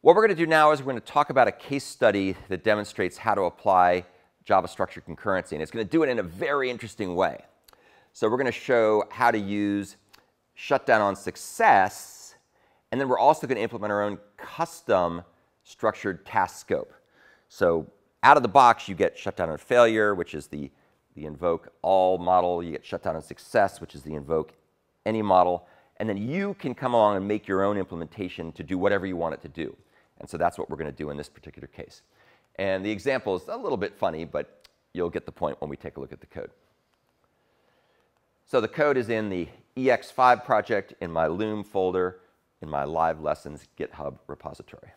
What we're going to do now is we're going to talk about a case study that demonstrates how to apply Java structured concurrency, and it's going to do it in a very interesting way. So we're going to show how to use ShutdownOnSuccess, and then we're also going to implement our own custom StructuredTaskScope. So out of the box, you get ShutdownOnFailure, which is the invoke all model. You get ShutdownOnSuccess, which is the invoke any model. And then you can come along and make your own implementation to do whatever you want it to do. And so that's what we're going to do in this particular case. And the example is a little bit funny, but you'll get the point when we take a look at the code. So the code is in the ex5 project in my Loom folder in my live lessons GitHub repository.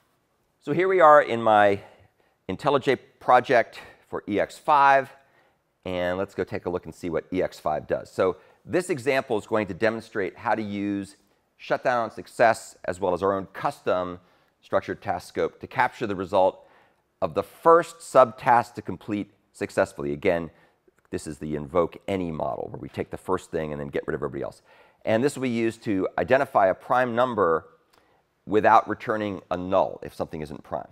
So here we are in my IntelliJ project for ex5. And let's go take a look and see what ex5 does. So this example is going to demonstrate how to use ShutdownOnSuccess as well as our own custom StructuredTaskScope to capture the result of the first subtask to complete successfully. Again, this is the invoke any model, where we take the first thing and then get rid of everybody else. And this will be used to identify a prime number without returning a null if something isn't prime.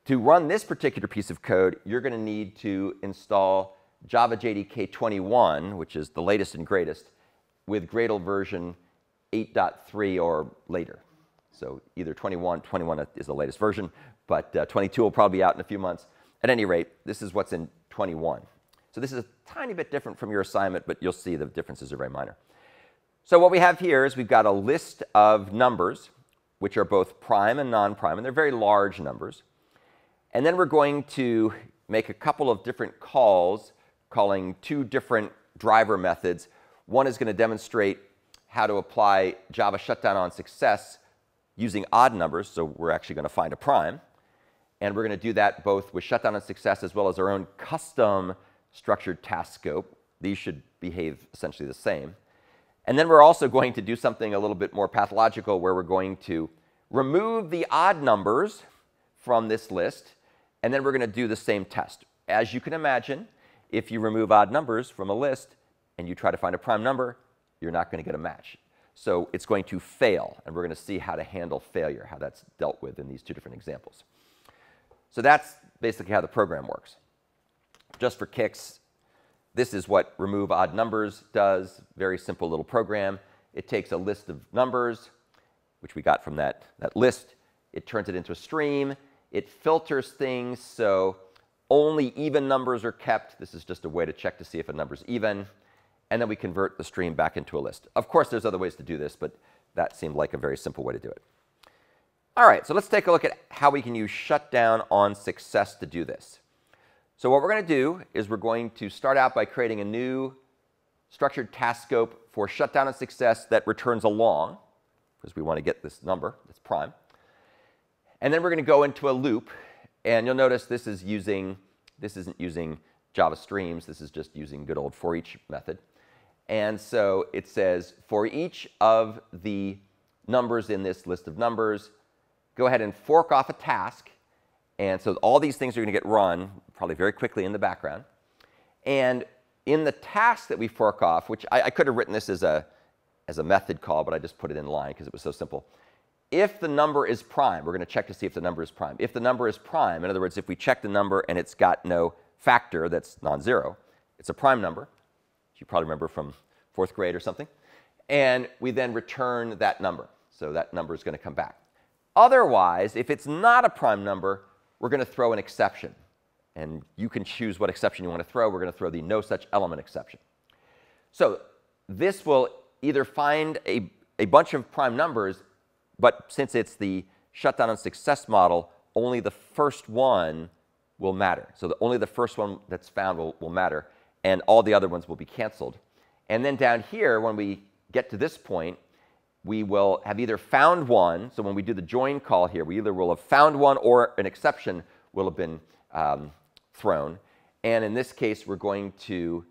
To run this particular piece of code, you're going to need to install Java JDK 21, which is the latest and greatest, with Gradle version 8.3 or later. So either 21 is the latest version, but 22 will probably be out in a few months. At any rate, this is what's in 21. So this is a tiny bit different from your assignment, but you'll see the differences are very minor. So what we have here is we've got a list of numbers, which are both prime and non-prime, and they're very large numbers. And then we're going to make a couple of different calls, calling two different driver methods. One is going to demonstrate how to apply Java ShutdownOnSuccess using odd numbers, so we're actually going to find a prime. And we're going to do that both with ShutdownOnSuccess as well as our own custom StructuredTaskScope. These should behave essentially the same. And then we're also going to do something a little bit more pathological, where we're going to remove the odd numbers from this list, and then we're going to do the same test. As you can imagine, if you remove odd numbers from a list and you try to find a prime number, you're not going to get a match. So it's going to fail, and we're going to see how to handle failure, how that's dealt with in these two different examples. So that's basically how the program works. Just for kicks, this is what remove odd numbers does. Very simple little program. It takes a list of numbers, which we got from that list. It turns it into a stream. It filters things so only even numbers are kept. This is just a way to check to see if a number's even. And then we convert the stream back into a list. Of course, there's other ways to do this, but that seemed like a very simple way to do it. All right, so let's take a look at how we can use ShutdownOnSuccess to do this. So what we're going to do is we're going to start out by creating a new structured task scope for ShutdownOnSuccess that returns a long, because we want to get this number that's prime. And then we're going to go into a loop, and you'll notice this isn't using Java streams. This is just using good old for each method. And so it says, for each of the numbers in this list of numbers, go ahead and fork off a task. And so all these things are going to get run probably very quickly in the background. And in the task that we fork off, which I could have written this as a method call, but I just put it in line because it was so simple. If the number is prime, we're going to check to see if the number is prime. If the number is prime, in other words, if we check the number and it's got no factor that's non-zero, it's a prime number, which you probably remember from 4th grade or something. And we then return that number. So that number is going to come back. Otherwise, if it's not a prime number, we're going to throw an exception. And you can choose what exception you want to throw. We're going to throw the no such element exception. So this will either find a bunch of prime numbers, but since it's the ShutdownOnSuccess model, only the first one will matter. So only the first one that's found will matter, and all the other ones will be canceled. And then down here, when we get to this point, we will have either found one. So when we do the join call here, we either will have found one or an exception will have been thrown. And in this case, we're going to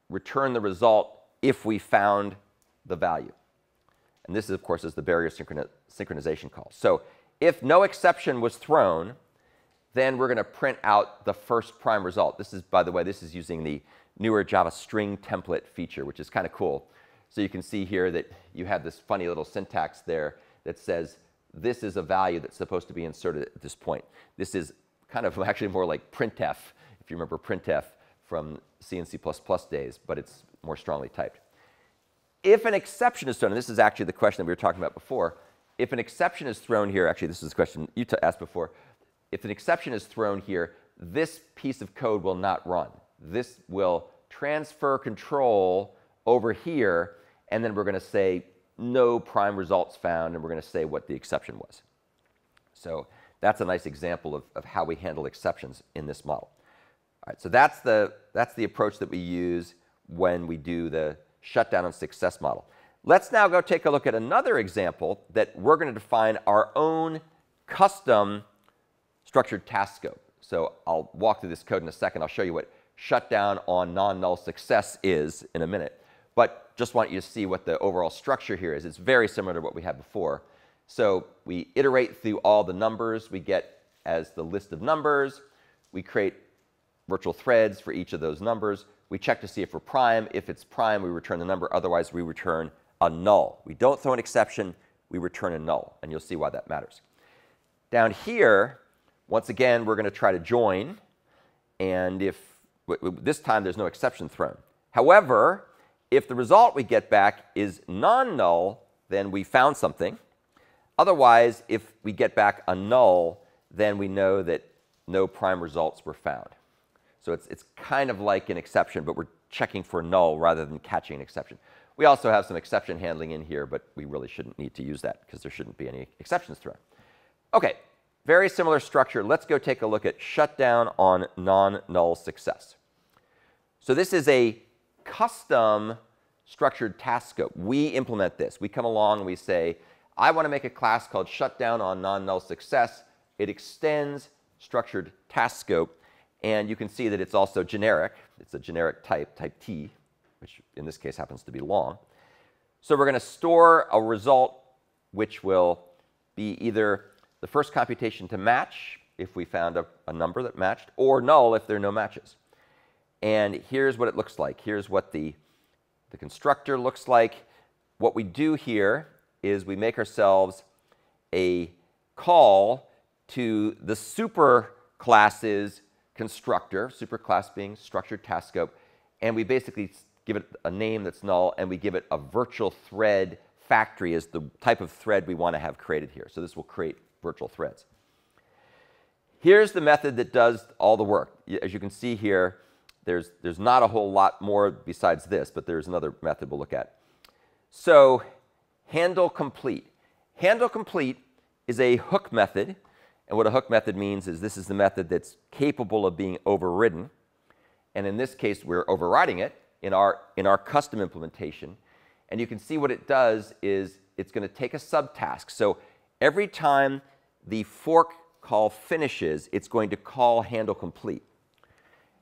return the result if we found the value. And this, of course, is the barrier synchronization call. So if no exception was thrown, then we're going to print out the first prime result. This is, by the way, this is using the newer Java string template feature, which is kind of cool. So you can see here that you have this funny little syntax there that says this is a value that's supposed to be inserted at this point. This is kind of actually more like printf, if you remember printf from C and C++ days, but it's more strongly typed. If an exception is thrown, and this is actually the question that we were talking about before, if an exception is thrown here, actually this is the question you asked before, if an exception is thrown here, this piece of code will not run. This will transfer control over here, and then we're going to say no prime results found, and we're going to say what the exception was. So that's a nice example of how we handle exceptions in this model. All right, so that's the approach that we use when we do the shutdown on success model. Let's now go take a look at another example that we're going to define our own custom structured task scope. So I'll walk through this code in a second. I'll show you what shutdown on non-null success is in a minute. But just want you to see what the overall structure here is. It's very similar to what we had before. So we iterate through all the numbers we get as the list of numbers. We create virtual threads for each of those numbers. We check to see if we're prime. If it's prime, we return the number. Otherwise, we return a null. We don't throw an exception. We return a null. And you'll see why that matters. Down here, once again, we're going to try to join. And if this time there's no exception thrown. However, if the result we get back is non-null, then we found something. Otherwise, if we get back a null, then we know that no prime results were found. So it's kind of like an exception, but we're checking for null rather than catching an exception. We also have some exception handling in here, but we really shouldn't need to use that because there shouldn't be any exceptions thrown. OK, very similar structure. Let's go take a look at shutdown on non-null success. So this is a custom structured task scope. We implement this. We come along and we say, I want to make a class called shutdown on non-null success. It extends structured task scope. And you can see that it's also generic. It's a generic type, type T, which in this case happens to be long. So we're going to store a result which will be either the first computation to match if we found a number that matched, or null if there are no matches. And here's what it looks like. Here's what the constructor looks like. What we do here is we make ourselves a call to the super classes constructor, superclass being structured task scope, and we basically give it a name that's null, and we give it a virtual thread factory as the type of thread we want to have created here. So this will create virtual threads. Here's the method that does all the work. As you can see here, there's not a whole lot more besides this, but there's another method we'll look at. So handle complete. Handle complete is a hook method. And what a hook method means is this is the method that's capable of being overridden. And in this case, we're overriding it in our custom implementation. And you can see what it does is it's going to take a subtask. So every time the fork call finishes, it's going to call handle complete.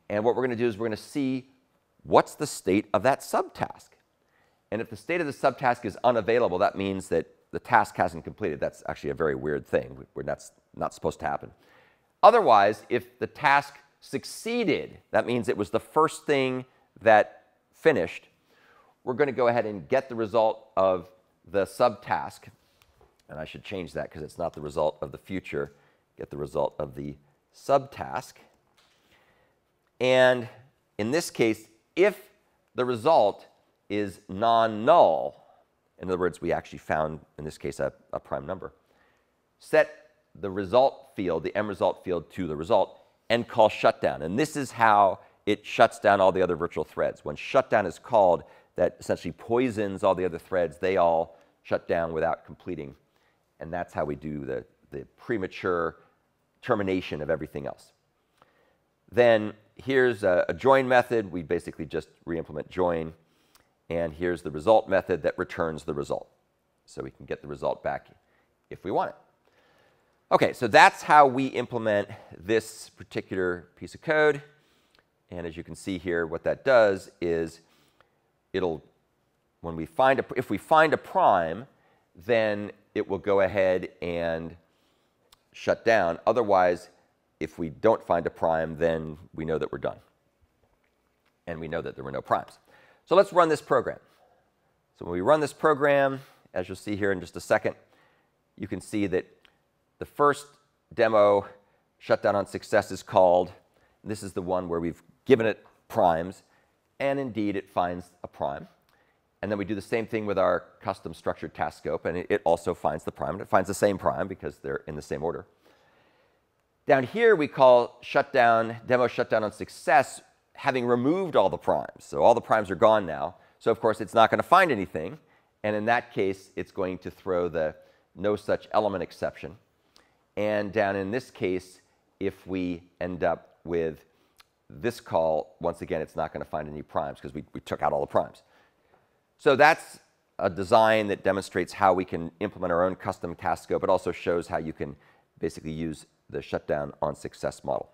And what we're going to do is we're going to see what's the state of that subtask. And if the state of the subtask is unavailable, that means that the task hasn't completed. That's actually a very weird thing. That's not supposed to happen. Otherwise, if the task succeeded, that means it was the first thing that finished, we're going to go ahead and get the result of the subtask. And I should change that because it's not the result of the future. Get the result of the subtask. And in this case, if the result is non-null, in other words, we actually found, in this case, a prime number, set the result field, the end result field, to the result, and call shutdown. And this is how it shuts down all the other virtual threads. When shutdown is called, that essentially poisons all the other threads. They all shut down without completing. And that's how we do the premature termination of everything else. Then here's a join method. We basically just re-implement join. And here's the result method that returns the result. So we can get the result back if we want it. OK, so that's how we implement this particular piece of code. And as you can see here, what that does is it'll, if we find a prime, then it will go ahead and shut down. Otherwise, if we don't find a prime, then we know that we're done. And we know that there were no primes. So let's run this program. So when we run this program, as you'll see here in just a second, you can see that the first demo ShutdownOnSuccess is called. This is the one where we've given it primes, and indeed it finds a prime. And then we do the same thing with our custom StructuredTaskScope, and it also finds the prime. It finds the same prime because they're in the same order. Down here we call demo ShutdownOnSuccess, having removed all the primes. So all the primes are gone now. So of course it's not going to find anything, and in that case it's going to throw the no such element exception. And down in this case, if we end up with this call, once again it's not going to find any primes because we took out all the primes. So that's a design that demonstrates how we can implement our own custom task scope. It also shows how you can basically use the ShutdownOnSuccess model.